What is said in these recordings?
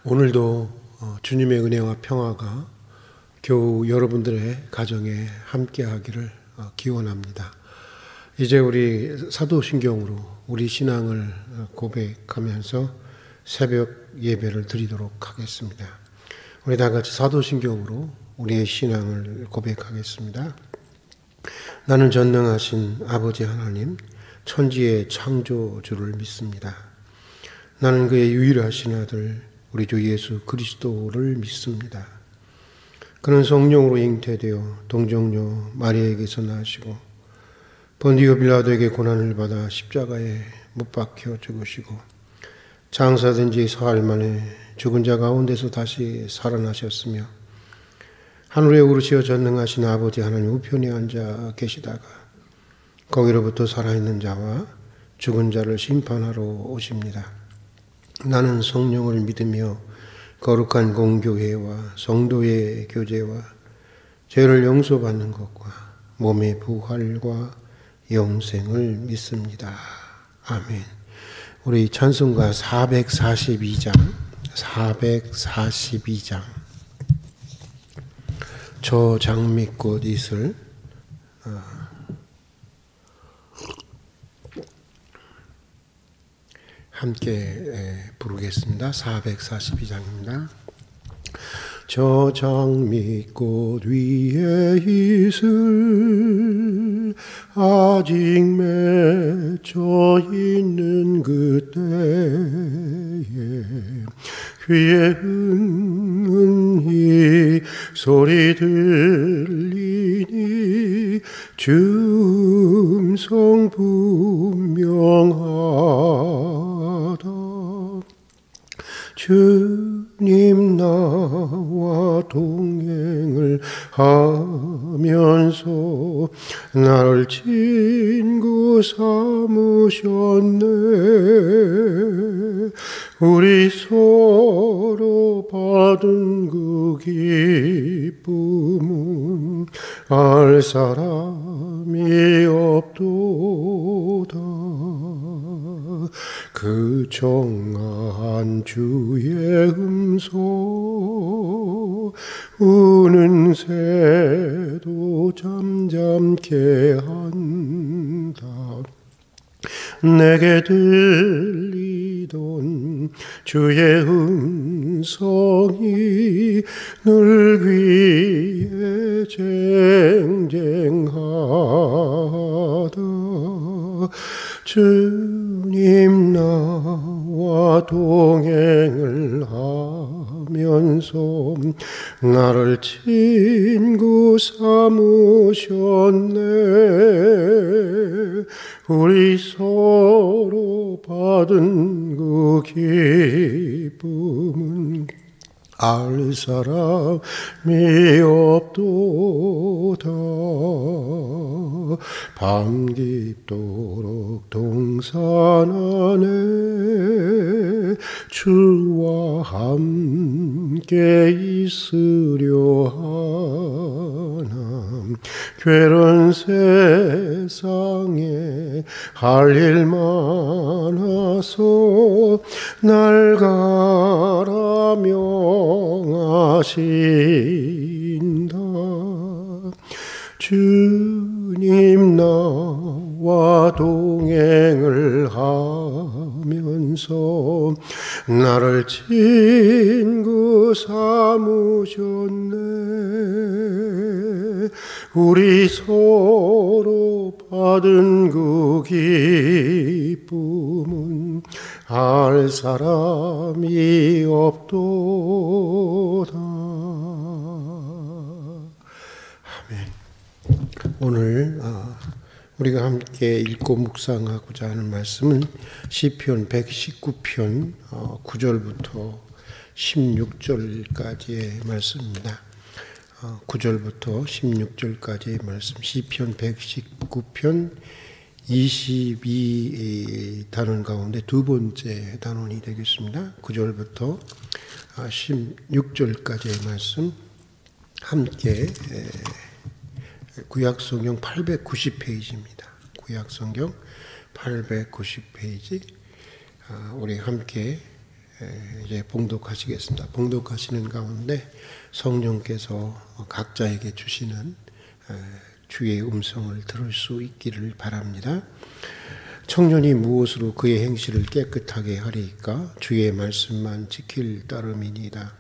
오늘도 주님의 은혜와 평화가 겨우 여러분들의 가정에 함께하기를 기원합니다. 이제 우리 사도신경으로 우리 신앙을 고백하면서 새벽 예배를 드리도록 하겠습니다. 우리 다 같이 사도신경으로 우리의 신앙을 고백하겠습니다. 나는 전능하신 아버지 하나님, 천지의 창조주를 믿습니다. 나는 그의 유일하신 아들 우리 주 예수 그리스도를 믿습니다. 그는 성령으로 잉태되어 동정녀 마리아에게서 나시고 본디오 빌라도에게 고난을 받아 십자가에 못 박혀 죽으시고 장사된 지 사흘 만에 죽은 자 가운데서 다시 살아나셨으며 하늘에 오르시어 전능하신 아버지 하나님 우편에 앉아 계시다가 거기로부터 살아있는 자와 죽은 자를 심판하러 오십니다. 나는 성령을 믿으며 거룩한 공교회와 성도의 교제와 죄를 용서받는 것과 몸의 부활과 영생을 믿습니다. 아멘. 우리 찬송가 442장 저 장미꽃 이슬 함께 부르겠습니다. 442장입니다. 저 장미꽃 위에 이슬 아직 맺혀 있는 그때에 귀에 은은히 소리 들리니 주음성 분명하다. 주님 나와 동행을 하면서 나를 친구 삼으셨네. 우리 서로 받은 그 기쁨은 알 사람이 없도다. 그 정한 주의 음소 우는 새도 잠잠케 한다. 내게 들리던 주의 음성이 늘 귀에 쟁쟁하다. 주님 나와 동행을 하면서 나를 친구 삼으셨네. 우리 서로 받은 그 기쁨은 알 사람이 없도다. 밤 깊도록 동산 안에 주와 함께 있으려 하나. 괴로운 세상에 할 일 많아서 날 가라 명하신다. 주님 나와 동행을 하면서 나를 친구 삼으셨네. 우리 서로 받은 그 기쁨은 알 사람이 없도다. 아멘. 오늘 우리가 함께 읽고 묵상하고자 하는 말씀은 시편 119편 9절부터 16절까지의 말씀입니다. 9절부터 16절까지의 말씀, 시편 119편 22단원 가운데 두 번째 단원이 되겠습니다. 9절부터 16절까지의 말씀 함께 구약성경 890페이지입니다. 구약성경 890페이지 우리 함께 이제 봉독하시겠습니다. 봉독하시는 가운데 성령께서 각자에게 주시는 주의 음성을 들을 수 있기를 바랍니다. 청년이 무엇으로 그의 행실을 깨끗하게 하리이까? 주의 말씀만 지킬 따름이니이다.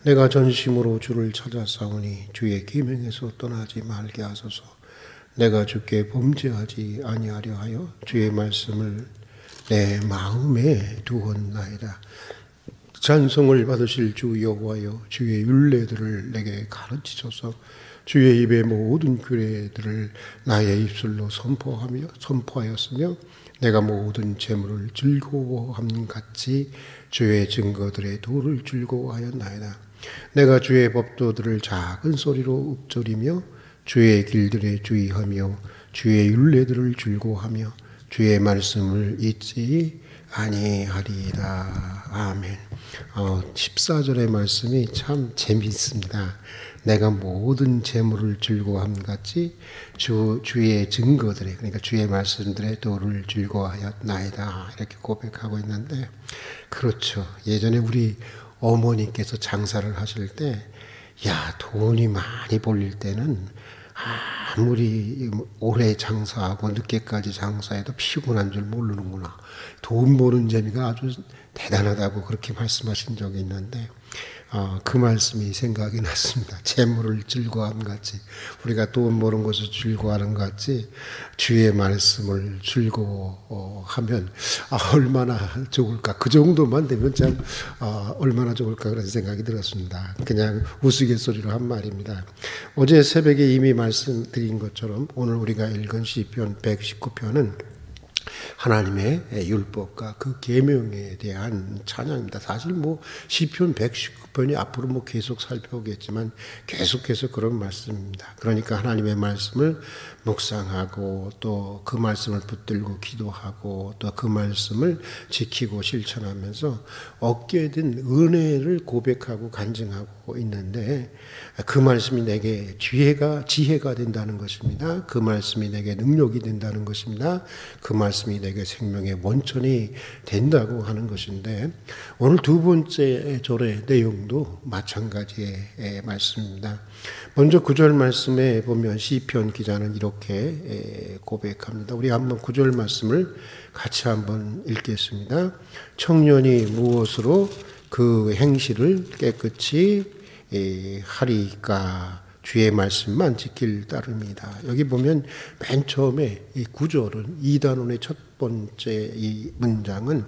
내가 전심으로 주를 찾아싸우니 주의 계명에서 떠나지 말게 하소서. 내가 주께 범죄하지 아니하려 하여 주의 말씀을 내 마음에 두었나이다. 찬송을 받으실 주 여호와여, 주의 율례들을 내게 가르치소서. 주의 입의 모든 규례들을 나의 입술로 선포하였으며 내가 모든 재물을 즐거워함 같이 주의 증거들의 도를 즐거워하였나이다. 내가 주의 법도들을 작은 소리로 읊조리며 주의 길들에 주의하며 주의 율례들을 즐거워하며 주의 말씀을 잊지 아니하리이다. 아멘. 14절의 말씀이 참 재미있습니다. 내가 모든 재물을 즐거워함 같이 주의 증거들에, 그러니까 주의 말씀들의 도를 즐거워하였나이다, 이렇게 고백하고 있는데, 그렇죠. 예전에 우리 어머니께서 장사를 하실 때, 돈이 많이 벌릴 때는 아무리 오래 장사하고 늦게까지 장사해도 피곤한 줄 모르는구나. 돈 버는 재미가 아주 대단하다고 그렇게 말씀하신 적이 있는데, 그 말씀이 생각이 났습니다. 재물을 즐거워함 같이, 우리가 돈 버는 것을 즐거워하는 것 같이 주의 말씀을 즐거워하면 얼마나 좋을까. 그 정도만 되면 참 얼마나 좋을까 그런 생각이 들었습니다. 그냥 우스갯소리로 한 말입니다. 어제 새벽에 이미 말씀드린 것처럼 오늘 우리가 읽은 시편 119편은 하나님의 율법과 그 계명에 대한 찬양입니다. 사실 시편 119편이 앞으로 계속 살펴보겠지만 계속해서 그런 말씀입니다. 그러니까 하나님의 말씀을 묵상하고 또 그 말씀을 붙들고 기도하고 또 그 말씀을 지키고 실천하면서 얻게 된 은혜를 고백하고 간증하고 있는데, 그 말씀이 내게 지혜가 된다는 것입니다. 그 말씀이 내게 능력이 된다는 것입니다. 그 말씀이 내게 생명의 원천이 된다고 하는 것인데, 오늘 두 번째 절의 내용도 마찬가지의 말씀입니다. 먼저 9절 말씀에 보면 시편 기자는 이렇게 고백합니다. 우리 한번 9절 말씀을 같이 한번 읽겠습니다. 청년이 무엇으로 그 행실을 깨끗이 하리까? 주의 말씀만 지킬 따름이다. 여기 보면 맨 처음에 이 9절은 이단원의 첫 번째 이 문장은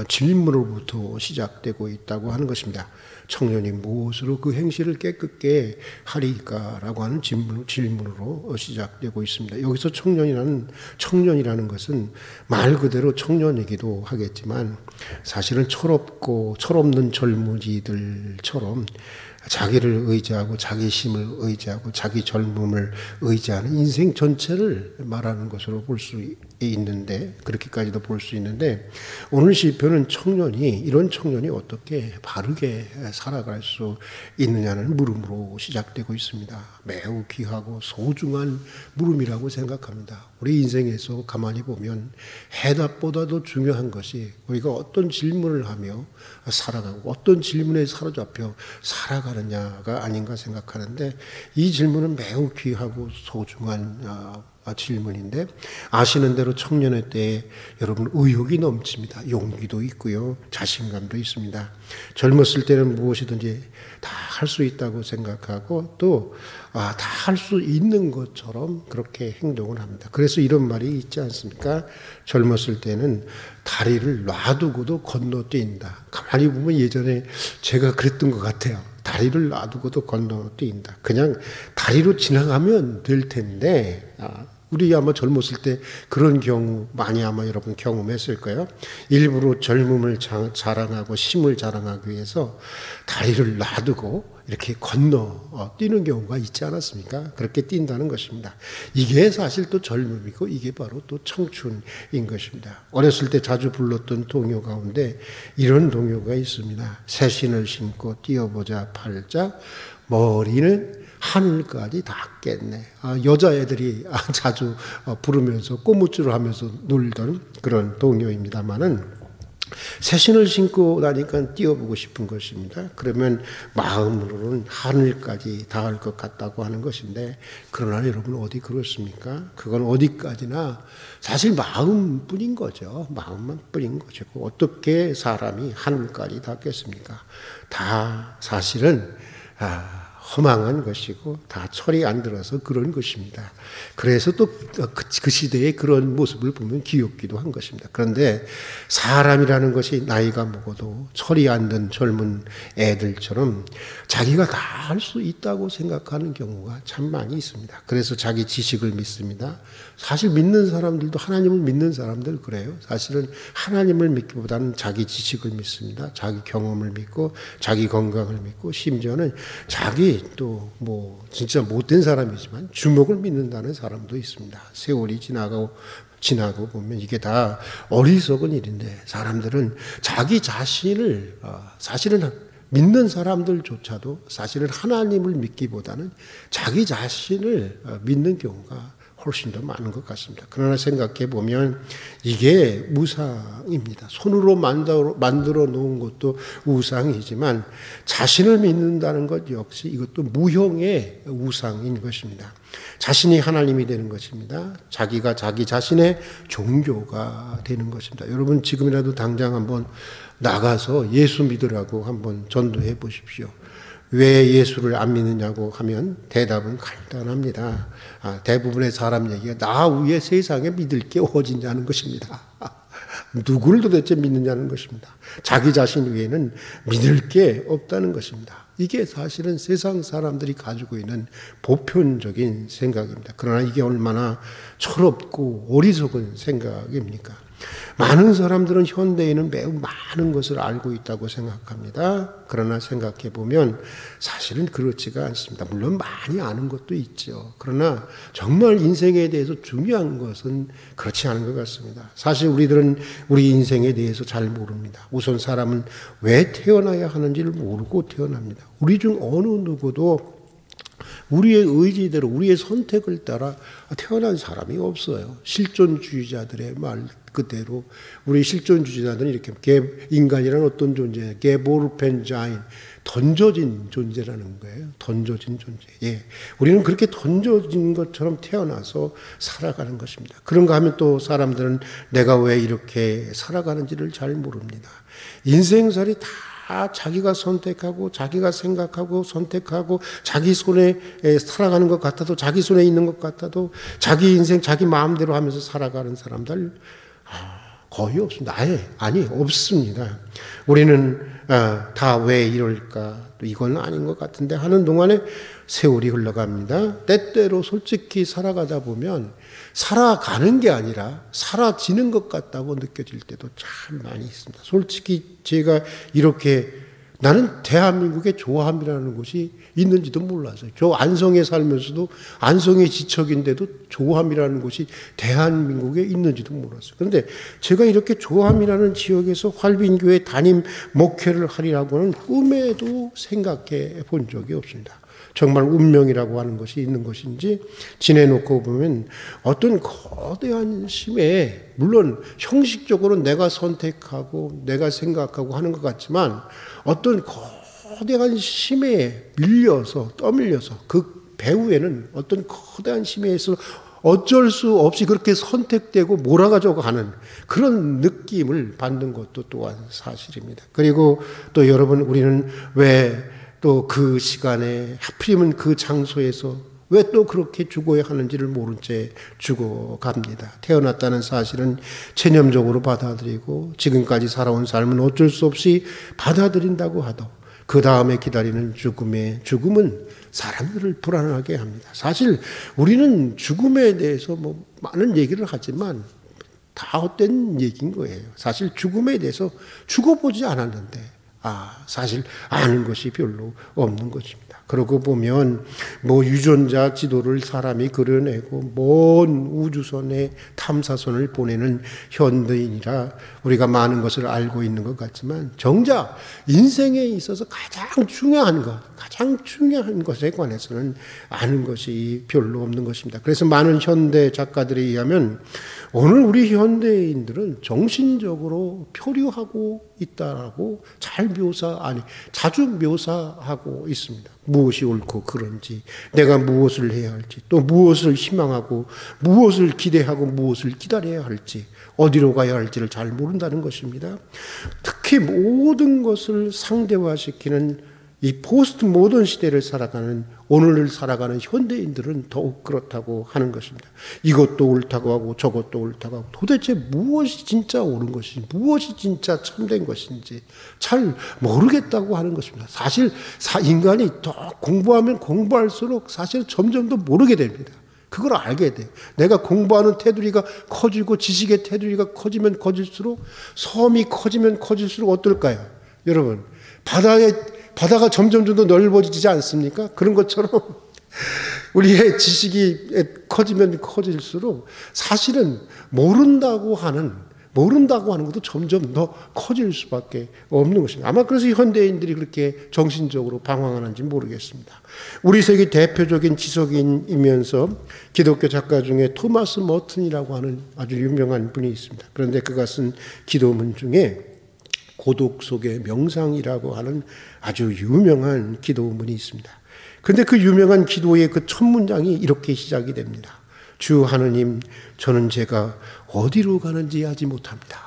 질문으로부터 시작되고 있다고 하는 것입니다. 청년이 무엇으로 그 행실을 깨끗게 하리까? 라고 하는 질문으로 시작되고 있습니다. 여기서 청년이라는 것은 말 그대로 청년이기도 하겠지만, 사실은 철없는 젊은이들처럼 자기를 의지하고 자기 힘을 의지하고 자기 젊음을 의지하는 인생 전체를 말하는 것으로 볼 수 있는데, 그렇게까지도 볼 수 있는데, 오늘 시편은 이런 청년이 어떻게 바르게 살아갈 수 있느냐는 물음으로 시작되고 있습니다. 매우 귀하고 소중한 물음이라고 생각합니다. 우리 인생에서 가만히 보면 해답보다도 중요한 것이 우리가 어떤 질문을 하며 살아가고 어떤 질문에 사로잡혀 살아가느냐가 아닌가 생각하는데, 이 질문은 매우 귀하고 소중한 질문인데, 아시는 대로 청년의 때에 여러분 의욕이 넘칩니다. 용기도 있고요, 자신감도 있습니다. 젊었을 때는 무엇이든지 다 할 수 있다고 생각하고 또 다 할 수 있는 것처럼 그렇게 행동을 합니다. 그래서 이런 말이 있지 않습니까? 젊었을 때는 다리를 놔두고도 건너뛴다. 가만히 보면 예전에 제가 그랬던 것 같아요. 다리를 놔두고도 건너뛴다. 그냥 다리로 지나가면 될 텐데, 우리 아마 젊었을 때 그런 경우 많이 아마 여러분 경험했을 거예요. 일부러 젊음을 자랑하고 힘을 자랑하기 위해서 다리를 놔두고 이렇게 건너 뛰는 경우가 있지 않았습니까? 그렇게 뛴다는 것입니다. 이게 사실 또 젊음이고 이게 바로 또 청춘인 것입니다. 어렸을 때 자주 불렀던 동요 가운데 이런 동요가 있습니다. 새 신을 신고 뛰어보자 팔자, 머리는 하늘까지 닿겠네. 여자애들이 자주 부르면서 꼬무줄을 하면서 놀던 그런 동요입니다만은, 새 신을 신고 나니까 뛰어보고 싶은 것입니다. 그러면 마음으로는 하늘까지 닿을 것 같다고 하는 것인데, 그러나 여러분 어디 그렇습니까? 그건 어디까지나 사실 마음뿐인 거죠. 마음만 뿐인 거죠. 어떻게 사람이 하늘까지 닿겠습니까? 다 사실은 허망한 것이고 다 철이 안 들어서 그런 것입니다. 그래서 또 그 시대의 그런 모습을 보면 귀엽기도 한 것입니다. 그런데 사람이라는 것이 나이가 먹어도 철이 안 든 젊은 애들처럼 자기가 다 할 수 있다고 생각하는 경우가 참 많이 있습니다. 그래서 자기 지식을 믿습니다. 사실 믿는 사람들도, 하나님을 믿는 사람들 그래요. 사실은 하나님을 믿기보다는 자기 지식을 믿습니다. 자기 경험을 믿고 자기 건강을 믿고 심지어는 자기 또 진짜 못된 사람이지만 주먹을 믿는다는 사람도 있습니다. 세월이 지나고 보면 이게 다 어리석은 일인데, 사람들은 자기 자신을 사실은 믿는 사람들조차도 사실은 하나님을 믿기보다는 자기 자신을 믿는 경우가 훨씬 더 많은 것 같습니다. 그러나 생각해 보면 이게 우상입니다. 손으로 만들어 놓은 것도 우상이지만 자신을 믿는다는 것 역시 이것도 무형의 우상인 것입니다. 자신이 하나님이 되는 것입니다. 자기가 자기 자신의 종교가 되는 것입니다. 여러분 지금이라도 당장 한번 나가서 예수 믿으라고 한번 전도해 보십시오. 왜 예수를 안 믿느냐고 하면 대답은 간단합니다. 대부분의 사람 얘기가 나 위에 세상에 믿을 게 어딨냐는 것입니다. 누구를 도대체 믿느냐는 것입니다. 자기 자신 위에는 믿을 게 없다는 것입니다. 이게 사실은 세상 사람들이 가지고 있는 보편적인 생각입니다. 그러나 이게 얼마나 철없고 어리석은 생각입니까? 많은 사람들은 현대에는 매우 많은 것을 알고 있다고 생각합니다. 그러나 생각해 보면 사실은 그렇지가 않습니다. 물론 많이 아는 것도 있죠. 그러나 정말 인생에 대해서 중요한 것은 그렇지 않은 것 같습니다. 사실 우리들은 우리 인생에 대해서 잘 모릅니다. 우선 사람은 왜 태어나야 하는지를 모르고 태어납니다. 우리 중 어느 누구도 우리의 의지대로 우리의 선택을 따라 태어난 사람이 없어요. 실존주의자들의 말 그대로 우리 실존주의자들은 이렇게 인간이란 어떤 존재예요? 게보르펜자인, 던져진 존재라는 거예요. 던져진 존재. 예. 우리는 그렇게 던져진 것처럼 태어나서 살아가는 것입니다. 그런가 하면 또 사람들은 내가 왜 이렇게 살아가는지를 잘 모릅니다. 인생살이 다 자기가 선택하고 자기가 생각하고 선택하고 자기 손에 살아가는 것 같아도, 자기 손에 있는 것 같아도 자기 인생 자기 마음대로 하면서 살아가는 사람들 거의 없습니다. 아니 없습니다. 우리는 다 왜 이럴까, 또 이건 아닌 것 같은데 하는 동안에 세월이 흘러갑니다. 때때로 솔직히 살아가다 보면 살아가는 게 아니라 사라지는 것 같다고 느껴질 때도 참 많이 있습니다. 솔직히 제가 이렇게 나는 대한민국에 조함이라는 곳이 있는지도 몰랐어요. 저 안성에 살면서도 안성의 지척인데도 조함이라는 곳이 대한민국에 있는지도 몰랐어요. 그런데 제가 이렇게 조함이라는 지역에서 활빈교회 담임 목회를 하리라고는 꿈에도 생각해 본 적이 없습니다. 정말 운명이라고 하는 것이 있는 것인지 지내놓고 보면 어떤 거대한 힘에, 물론 형식적으로 내가 선택하고 내가 생각하고 하는 것 같지만 어떤 거대한 힘에 밀려서 떠밀려서 그 배후에는 어떤 거대한 힘에 의해서 어쩔 수 없이 그렇게 선택되고 몰아가지고 가는 그런 느낌을 받는 것도 또한 사실입니다. 그리고 또 여러분, 우리는 왜 또 그 시간에 하필이면 그 장소에서 왜 또 그렇게 죽어야 하는지를 모른 채 죽어갑니다. 태어났다는 사실은 체념적으로 받아들이고 지금까지 살아온 삶은 어쩔 수 없이 받아들인다고 하도 그 다음에 기다리는 죽음은 사람들을 불안하게 합니다. 사실 우리는 죽음에 대해서 많은 얘기를 하지만 다 헛된 얘기인 거예요. 사실 죽음에 대해서 죽어보지 않았는데 사실 아는 것이 별로 없는 것입니다. 그러고 보면 유전자 지도를 사람이 그려내고 먼 우주선에 탐사선을 보내는 현대인이라 우리가 많은 것을 알고 있는 것 같지만 정작 인생에 있어서 가장 중요한 것에 관해서는 아는 것이 별로 없는 것입니다. 그래서 많은 현대 작가들에 의하면 오늘 우리 현대인들은 정신적으로 표류하고 있다라고 자주 묘사하고 있습니다. 무엇이 옳고 그른지, 내가 무엇을 해야 할지, 또 무엇을 희망하고 무엇을 기대하고 무엇을 기다려야 할지, 어디로 가야 할지를 잘 모른다는 것입니다. 특히 모든 것을 상대화시키는 이 포스트 모던 시대를 살아가는, 오늘을 살아가는 현대인들은 더욱 그렇다고 하는 것입니다. 이것도 옳다고 하고 저것도 옳다고 하고 도대체 무엇이 진짜 옳은 것인지, 무엇이 진짜 참된 것인지 잘 모르겠다고 하는 것입니다. 사실 인간이 더 공부하면 공부할수록 사실 점점 더 모르게 됩니다. 그걸 알게 돼요. 내가 공부하는 테두리가 커지고 지식의 테두리가 커지면 커질수록, 섬이 커지면 커질수록 어떨까요? 여러분, 바다가 점점 더 넓어지지 않습니까? 그런 것처럼 우리의 지식이 커지면 커질수록 사실은 모른다고 하는 것도 점점 더 커질 수밖에 없는 것입니다. 아마 그래서 현대인들이 그렇게 정신적으로 방황하는지 모르겠습니다. 우리 세계 대표적인 지성인이면서 기독교 작가 중에 토마스 머튼이라고 하는 아주 유명한 분이 있습니다. 그런데 그가 쓴 기도문 중에 고독 속의 명상이라고 하는 아주 유명한 기도문이 있습니다. 그런데 그 유명한 기도의 그 첫 문장이 이렇게 시작이 됩니다. 주 하느님, 저는 제가 어디로 가는지 알지 못합니다.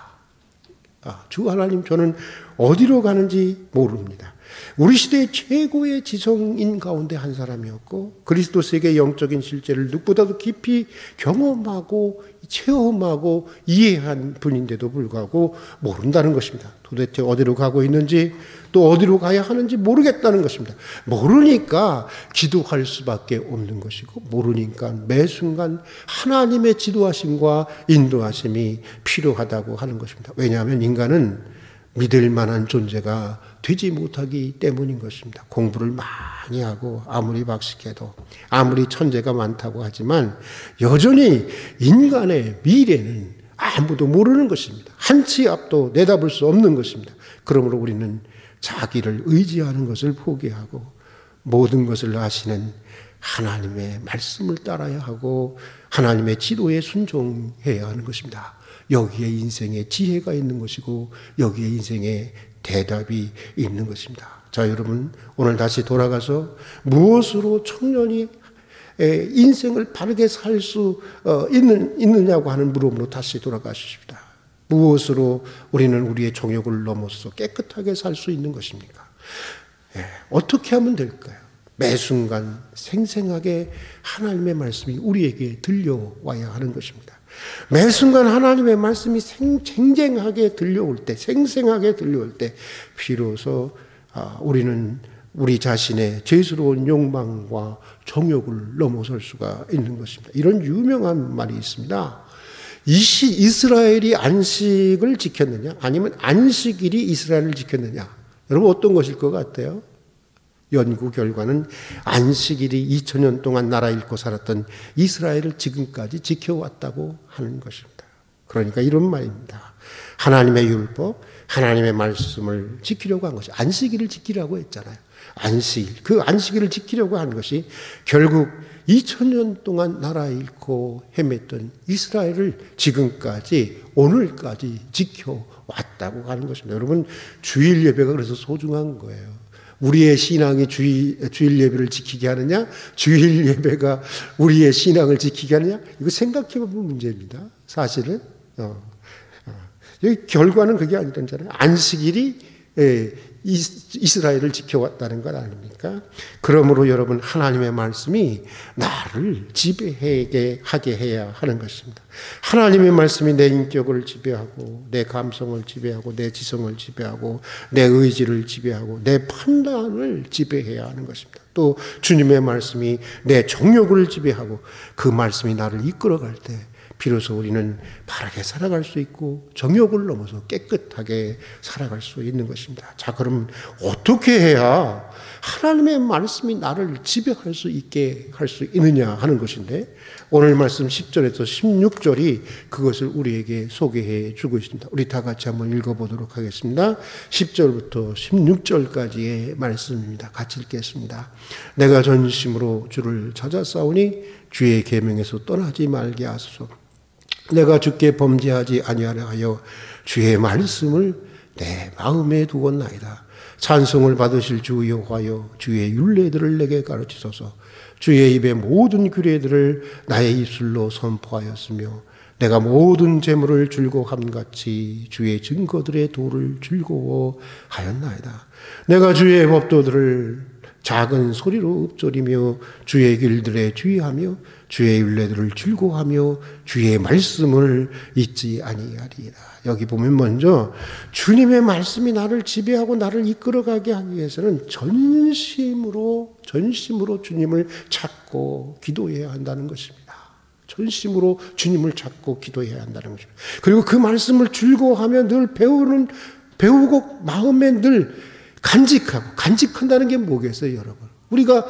주 하나님, 저는 어디로 가는지 모릅니다. 우리 시대의 최고의 지성인 가운데 한 사람이었고, 그리스도스에게 영적인 실제를 누구보다도 깊이 경험하고 체험하고 이해한 분인데도 불구하고 모른다는 것입니다. 도대체 어디로 가고 있는지, 또 어디로 가야 하는지 모르겠다는 것입니다. 모르니까 기도할 수밖에 없는 것이고, 모르니까 매 순간 하나님의 지도하심과 인도하심이 필요하다고 하는 것입니다. 왜냐하면 인간은 믿을 만한 존재가 되지 못하기 때문인 것입니다. 공부를 많이 하고 아무리 박식해도, 아무리 천재가 많다고 하지만 여전히 인간의 미래는 아무도 모르는 것입니다. 한치 앞도 내다볼 수 없는 것입니다. 그러므로 우리는 자기를 의지하는 것을 포기하고 모든 것을 아시는 하나님의 말씀을 따라야 하고 하나님의 지도에 순종해야 하는 것입니다. 여기에 인생의 지혜가 있는 것이고 여기에 인생의 대답이 있는 것입니다. 자, 여러분, 오늘 다시 돌아가서 무엇으로 청년이 인생을 바르게 살 수 있느냐고 하는 물음으로 다시 돌아가십시다. 무엇으로 우리는 우리의 정욕을 넘어서 깨끗하게 살 수 있는 것입니까? 어떻게 하면 될까요? 매 순간 생생하게 하나님의 말씀이 우리에게 들려와야 하는 것입니다. 매 순간 하나님의 말씀이 생생하게 들려올 때, 비로소 우리는 우리 자신의 죄스러운 욕망과 정욕을 넘어설 수가 있는 것입니다. 이런 유명한 말이 있습니다. 이스라엘이 안식을 지켰느냐, 아니면 안식일이 이스라엘을 지켰느냐. 여러분, 어떤 것일 것 같아요? 연구 결과는 안식일이 2000년 동안 나라 잃고 살았던 이스라엘을 지금까지 지켜왔다고 하는 것입니다. 그러니까 이런 말입니다. 하나님의 율법, 하나님의 말씀을 지키려고 한 것이, 안식일을 지키라고 했잖아요. 그 안식일을 지키려고 한 것이 결국 2000년 동안 나라 잃고 헤맸던 이스라엘을 지금까지, 오늘까지 지켜왔다고 하는 것입니다. 여러분, 주일 예배가 그래서 소중한 거예요. 우리의 신앙이 주일 예배를 지키게 하느냐, 주일 예배가 우리의 신앙을 지키게 하느냐, 이거 생각해보면 문제입니다. 사실은 여기 결과는 그게 아니잖아요. 안식일이 이스라엘을 지켜왔다는 것 아닙니까? 그러므로 여러분, 하나님의 말씀이 나를 지배하게 해야 하는 것입니다. 하나님의 말씀이 내 인격을 지배하고 내 감성을 지배하고 내 지성을 지배하고 내 의지를 지배하고 내 판단을 지배해야 하는 것입니다. 또 주님의 말씀이 내 정욕을 지배하고 그 말씀이 나를 이끌어갈 때 비로소 우리는 바르게 살아갈 수 있고 정욕을 넘어서 깨끗하게 살아갈 수 있는 것입니다. 자, 그럼 어떻게 해야 하나님의 말씀이 나를 지배할 수 있게 할 수 있느냐 하는 것인데, 오늘 말씀 10절에서 16절이 그것을 우리에게 소개해 주고 있습니다. 우리 다 같이 한번 읽어보도록 하겠습니다. 10절부터 16절까지의 말씀입니다. 같이 읽겠습니다. 내가 전심으로 주를 찾아싸우니 주의 계명에서 떠나지 말게 하소서. 내가 주께 범죄하지 아니하려 하여 주의 말씀을 내 마음에 두었나이다. 찬송을 받으실 주 여호와여, 주의 율례들을 내게 가르치소서. 주의 입의 모든 규례들을 나의 입술로 선포하였으며 내가 모든 재물을 즐거움같이 주의 증거들의 도를 즐거워하였나이다. 내가 주의 법도들을 작은 소리로 읊조리며 주의 길들에 주의하며 주의 율례들을 즐거워하며 주의 말씀을 잊지 아니하리이다. 여기 보면 먼저 주님의 말씀이 나를 지배하고 나를 이끌어가게 하기 위해서는 전심으로 주님을 찾고 기도해야 한다는 것입니다. 전심으로 주님을 찾고 기도해야 한다는 것입니다. 그리고 그 말씀을 즐거워하며 늘 배우고 마음에 늘 간직한다는 게 뭐겠어요, 여러분? 우리가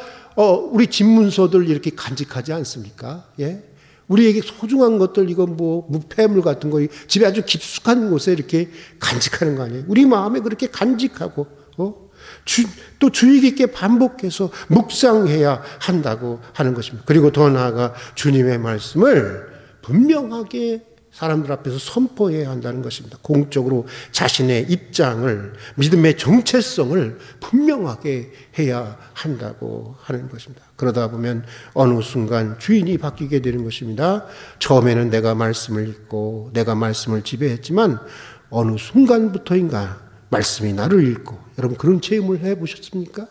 우리 집문서들 이렇게 간직하지 않습니까? 예? 우리에게 소중한 것들, 이건 뭐 무폐물 같은 거 집에 아주 깊숙한 곳에 이렇게 간직하는 거 아니에요? 우리 마음에 그렇게 간직하고 또 주의 깊게 반복해서 묵상해야 한다고 하는 것입니다. 그리고 더 나아가 주님의 말씀을 분명하게 사람들 앞에서 선포해야 한다는 것입니다. 공적으로 자신의 입장을, 믿음의 정체성을 분명하게 해야 한다고 하는 것입니다. 그러다 보면 어느 순간 주인이 바뀌게 되는 것입니다. 처음에는 내가 말씀을 읽고 내가 말씀을 지배했지만 어느 순간부터인가 말씀이 나를 읽고, 여러분 그런 체험을 해보셨습니까?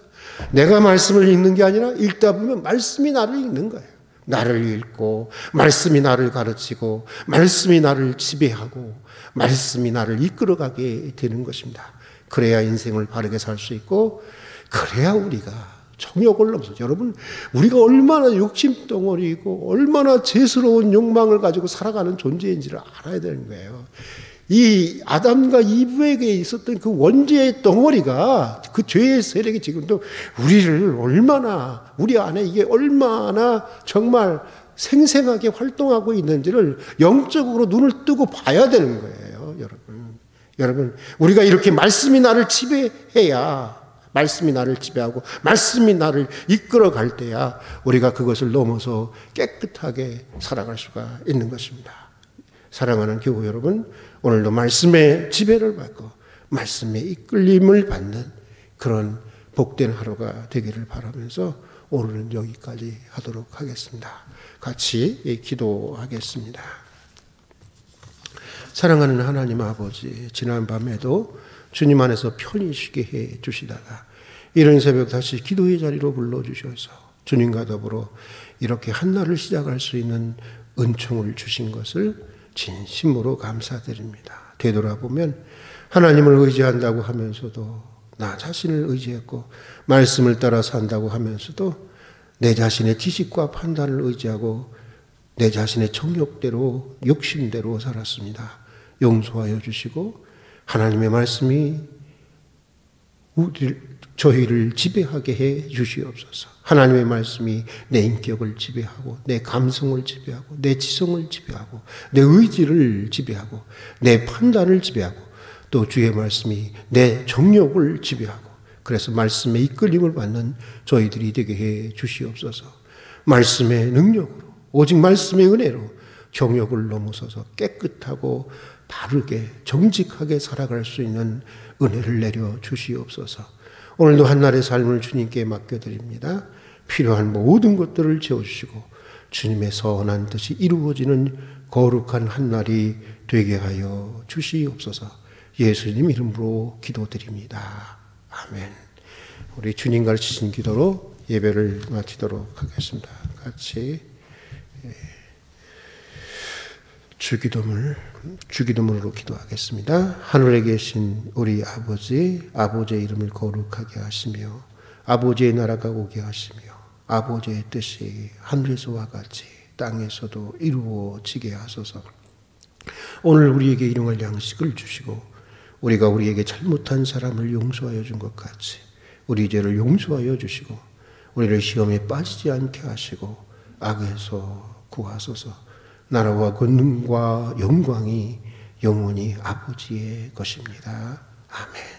내가 말씀을 읽는 게 아니라 읽다 보면 말씀이 나를 읽는 거예요. 나를 읽고 말씀이 나를 가르치고 말씀이 나를 지배하고 말씀이 나를 이끌어가게 되는 것입니다. 그래야 인생을 바르게 살 수 있고, 그래야 우리가 정욕을 넘어서, 여러분 우리가 얼마나 욕심덩어리이고 얼마나 죄스러운 욕망을 가지고 살아가는 존재인지를 알아야 되는 거예요. 이 아담과 이브에게 있었던 그 원죄의 덩어리가, 그 죄의 세력이 지금도 우리를 얼마나, 우리 안에 이게 얼마나 정말 생생하게 활동하고 있는지를 영적으로 눈을 뜨고 봐야 되는 거예요, 여러분. 여러분, 우리가 이렇게 말씀이 나를 지배해야, 말씀이 나를 지배하고 말씀이 나를 이끌어 갈 때야 우리가 그것을 넘어서 깨끗하게 살아갈 수가 있는 것입니다. 사랑하는 교우 여러분, 오늘도 말씀의 지배를 받고 말씀의 이끌림을 받는 그런 복된 하루가 되기를 바라면서 오늘은 여기까지 하도록 하겠습니다. 같이 기도하겠습니다. 사랑하는 하나님 아버지, 지난 밤에도 주님 안에서 편히 쉬게 해 주시다가 이른 새벽 다시 기도의 자리로 불러주셔서 주님과 더불어 이렇게 한날을 시작할 수 있는 은총을 주신 것을 진심으로 감사드립니다. 되돌아보면 하나님을 의지한다고 하면서도 나 자신을 의지했고, 말씀을 따라 산다고 하면서도 내 자신의 지식과 판단을 의지하고 내 자신의 정욕대로, 욕심대로 살았습니다. 용서하여 주시고 하나님의 말씀이 저희를 지배하게 해 주시옵소서. 하나님의 말씀이 내 인격을 지배하고 내 감성을 지배하고 내 지성을 지배하고 내 의지를 지배하고 내 판단을 지배하고 또 주의 말씀이 내 정욕을 지배하고, 그래서 말씀의 이끌림을 받는 저희들이 되게 해 주시옵소서. 말씀의 능력으로, 오직 말씀의 은혜로 정욕을 넘어서서 깨끗하고 바르게 정직하게 살아갈 수 있는 은혜를 내려 주시옵소서. 오늘도 한날의 삶을 주님께 맡겨드립니다. 필요한 모든 것들을 채워주시고 주님의 선한 뜻이 이루어지는 거룩한 한날이 되게 하여 주시옵소서. 예수님 이름으로 기도드립니다. 아멘. 우리 주님 가르치신 기도로 예배를 마치도록 하겠습니다. 같이 주기도문으로 기도하겠습니다. 하늘에 계신 우리 아버지, 아버지의 이름을 거룩하게 하시며 아버지의 나라가 오게 하시며 아버지의 뜻이 하늘에서와 같이 땅에서도 이루어지게 하소서. 오늘 우리에게 일용할 양식을 주시고 우리가 우리에게 잘못한 사람을 용서하여 준 것 같이 우리 죄를 용서하여 주시고 우리를 시험에 빠지지 않게 하시고 악에서 구하소서. 나라와 권능과 영광이 영원히 아버지의 것입니다. 아멘.